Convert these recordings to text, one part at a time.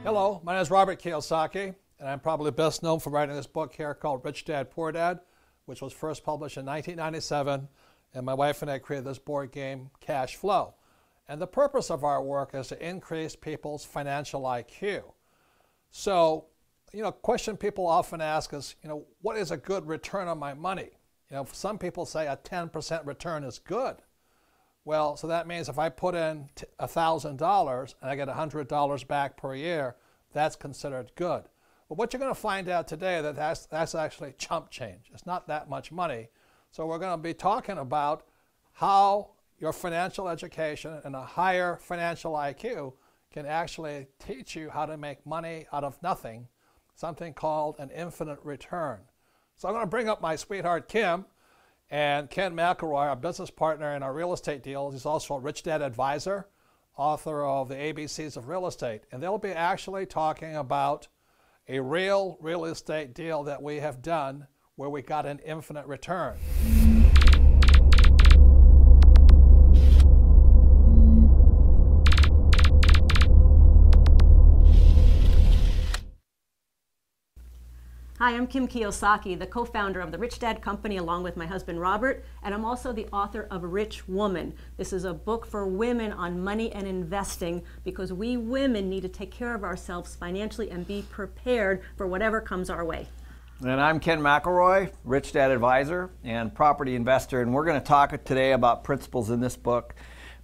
Hello, my name is Robert Kiyosaki, and I'm probably best known for writing this book here called Rich Dad, Poor Dad, which was first published in 1997, and my wife and I created this board game, Cash Flow. And the purpose of our work is to increase people's financial IQ. So, question people often ask is, what is a good return on my money? Some people say a 10% return is good. Well, so that means if I put in $1,000 and I get $100 back per year, that's considered good. But what you're going to find out today that's actually chump change. It's not that much money. So we're going to be talking about how your financial education and a higher financial IQ can actually teach you how to make money out of nothing, something called an infinite return. So I'm going to bring up my sweetheart Kim and Ken McElroy, our business partner in our real estate deals. He's also a Rich Dad advisor, author of the ABCs of Real Estate. And they'll be actually talking about a real estate deal that we have done where we got an infinite return. Hi, I'm Kim Kiyosaki, the co-founder of the Rich Dad Company along with my husband Robert, and I'm also the author of Rich Woman. This is a book for women on money and investing because we women need to take care of ourselves financially and be prepared for whatever comes our way. And I'm Ken McElroy, Rich Dad advisor and property investor, and we're going to talk today about principles in this book,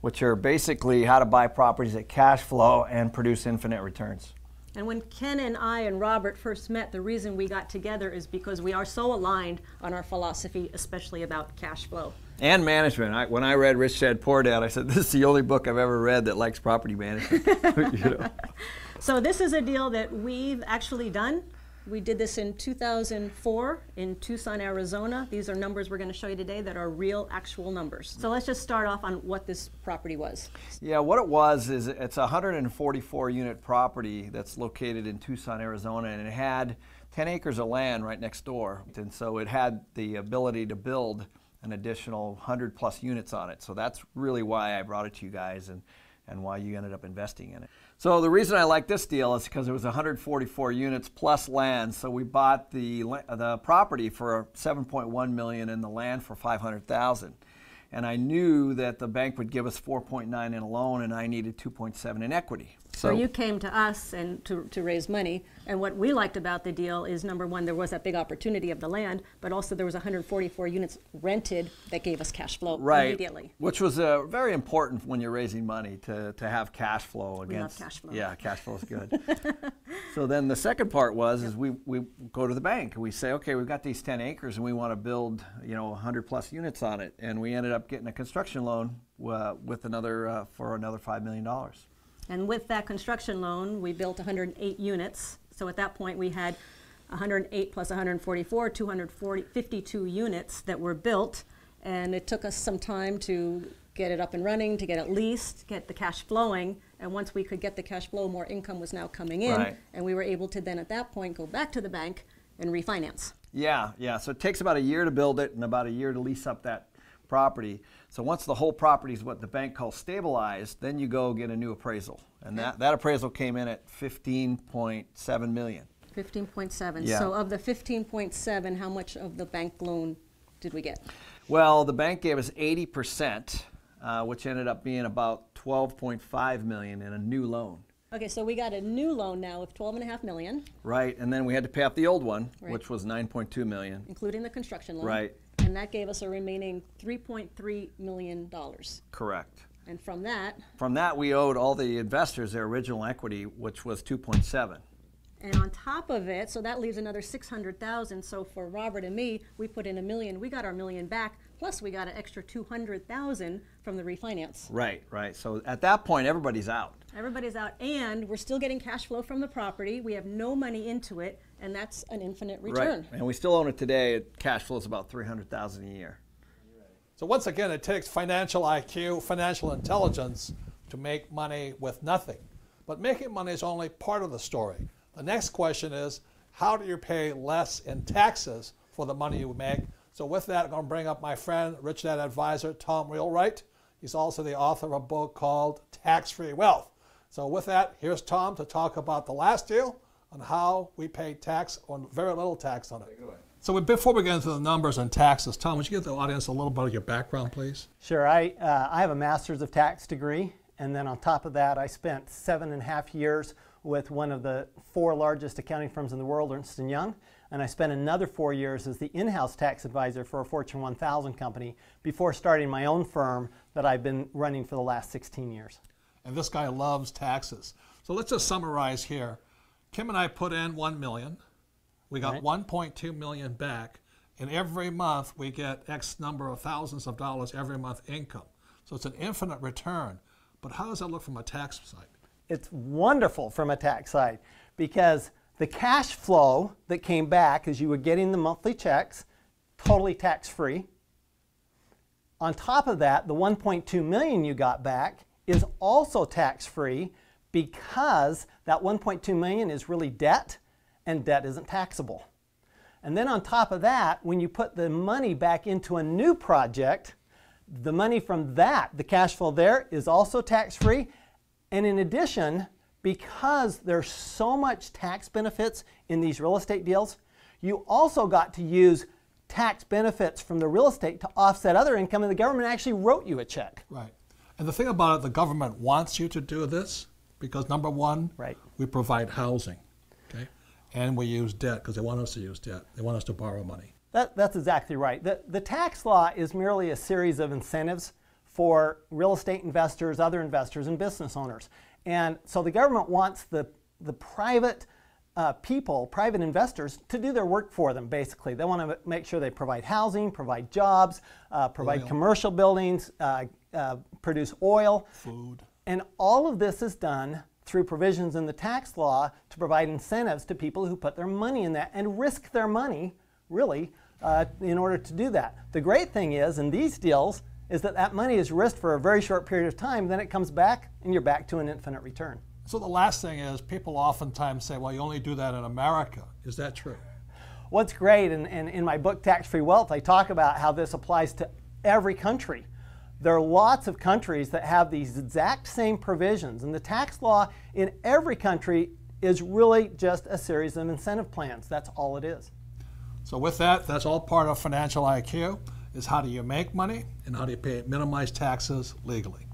which are basically how to buy properties at cash flow and produce infinite returns. And when Ken and I and Robert first met, the reason we got together is because we are so aligned on our philosophy, especially about cash flow. And management. When I read Rich Dad, Poor Dad, I said, this is the only book I've ever read that likes property management. So this is a deal that we've actually done. We did this in 2004 in Tucson, Arizona. These are numbers we're going to show you today that are real, actual numbers. So let's just start off on what this property was. Yeah, what it was is it's a 144 unit property that's located in Tucson, Arizona, and it had 10 acres of land right next door. And so it had the ability to build an additional 100 plus units on it. So that's really why I brought it to you guys and why you ended up investing in it. So the reason I like this deal is because it was 144 units plus land. So we bought the property for $7.1 million and the land for $500,000. And I knew that the bank would give us 4.9 in a loan and I needed 2.7 in equity. So you came to us and to raise money, and what we liked about the deal is, number one, there was that big opportunity of the land, but also there was 144 units rented that gave us cash flow immediately. Which was very important when you're raising money to have cash flow. We love cash flow. Yeah, cash flow is good. So then the second part was is we go to the bank and we say, okay, we've got these 10 acres and we want to build 100 plus units on it, and we ended up getting a construction loan with another for another $5 million. And with that construction loan, we built 108 units. So at that point, we had 108 plus 144, 252 units that were built. And it took us some time to get it up and running, to get it leased, get the cash flowing. And once we could get the cash flow, more income was now coming in. Right. And we were able to then, at that point, go back to the bank and refinance. Yeah. So it takes about a year to build it and about a year to lease up that property. So once the whole property is what the bank calls stabilized, then you go get a new appraisal. And that appraisal came in at $15.7 million. 15.7. Yeah. So of the 15.7, how much of the bank loan did we get? Well, the bank gave us 80%, which ended up being about $12.5 million in a new loan. Okay, so we got a new loan now of $12.5 million. Right, and then we had to pay off the old one, Right. which was $9.2 million. Including the construction loan. Right. And that gave us a remaining $3.3 million. Correct. And from that? From that, we owed all the investors their original equity, which was 2.7. And on top of it, so that leaves another $600,000. So for Robert and me, we put in $1 million. We got our $1 million back. Plus, we got an extra $200,000 from the refinance. Right. So at that point, everybody's out. Everybody's out, and we're still getting cash flow from the property. We have no money into it, and that's an infinite return. Right. And we still own it today. Cash flow is about $300,000 a year. So once again, it takes financial IQ, financial intelligence to make money with nothing. But making money is only part of the story. The next question is, how do you pay less in taxes for the money you make? So with that, I'm going to bring up my friend, Rich Dad advisor, Tom Wheelwright. He's also the author of a book called Tax-Free Wealth. So with that, here's Tom to talk about the last deal on how we pay tax or very little tax on it. So before we get into the numbers and taxes, Tom, would you give the audience a little bit of your background, please? Sure. I have a master's of tax degree, and then on top of that, I spent 7.5 years with one of the 4 largest accounting firms in the world, Ernst & Young, and I spent another 4 years as the in-house tax advisor for a Fortune 1000 company before starting my own firm that I've been running for the last 16 years. And this guy loves taxes. So let's just summarize here. Kim and I put in $1 million. We got $1.2 million back, and every month we get X number of thousands of dollars every month income. So it's an infinite return. But how does that look from a tax side? It's wonderful from a tax side because the cash flow that came back as you were getting the monthly checks, totally tax-free. On top of that, the $1.2 million you got back is also tax-free because that $1.2 million is really debt, and debt isn't taxable. And then on top of that, when you put the money back into a new project, the money from that, the cash flow there, is also tax-free. And in addition, because there's so much tax benefits in these real estate deals, you also got to use tax benefits from the real estate to offset other income, and the government actually wrote you a check. Right. And the thing about it, the government wants you to do this because, number one, we provide housing. Okay? And we use debt because they want us to use debt. They want us to borrow money. That's exactly right. The tax law is merely a series of incentives for real estate investors, other investors, and business owners. And so the government wants the private people, private investors, to do their work for them, basically. They want to make sure they provide housing, provide jobs, provide commercial buildings, produce oil. Food. And all of this is done through provisions in the tax law to provide incentives to people who put their money in that and risk their money, really, in order to do that. The great thing is, in these deals, is that that money is risked for a very short period of time, then it comes back and you're back to an infinite return. So the last thing is, people oftentimes say, well, you only do that in America. Is that true? What's great, and in my book, Tax-Free Wealth, I talk about how this applies to every country. There are lots of countries that have these exact same provisions, and the tax law in every country is really just a series of incentive plans. That's all it is. So with that, that's all part of financial IQ, is how do you make money and how do you minimize taxes legally.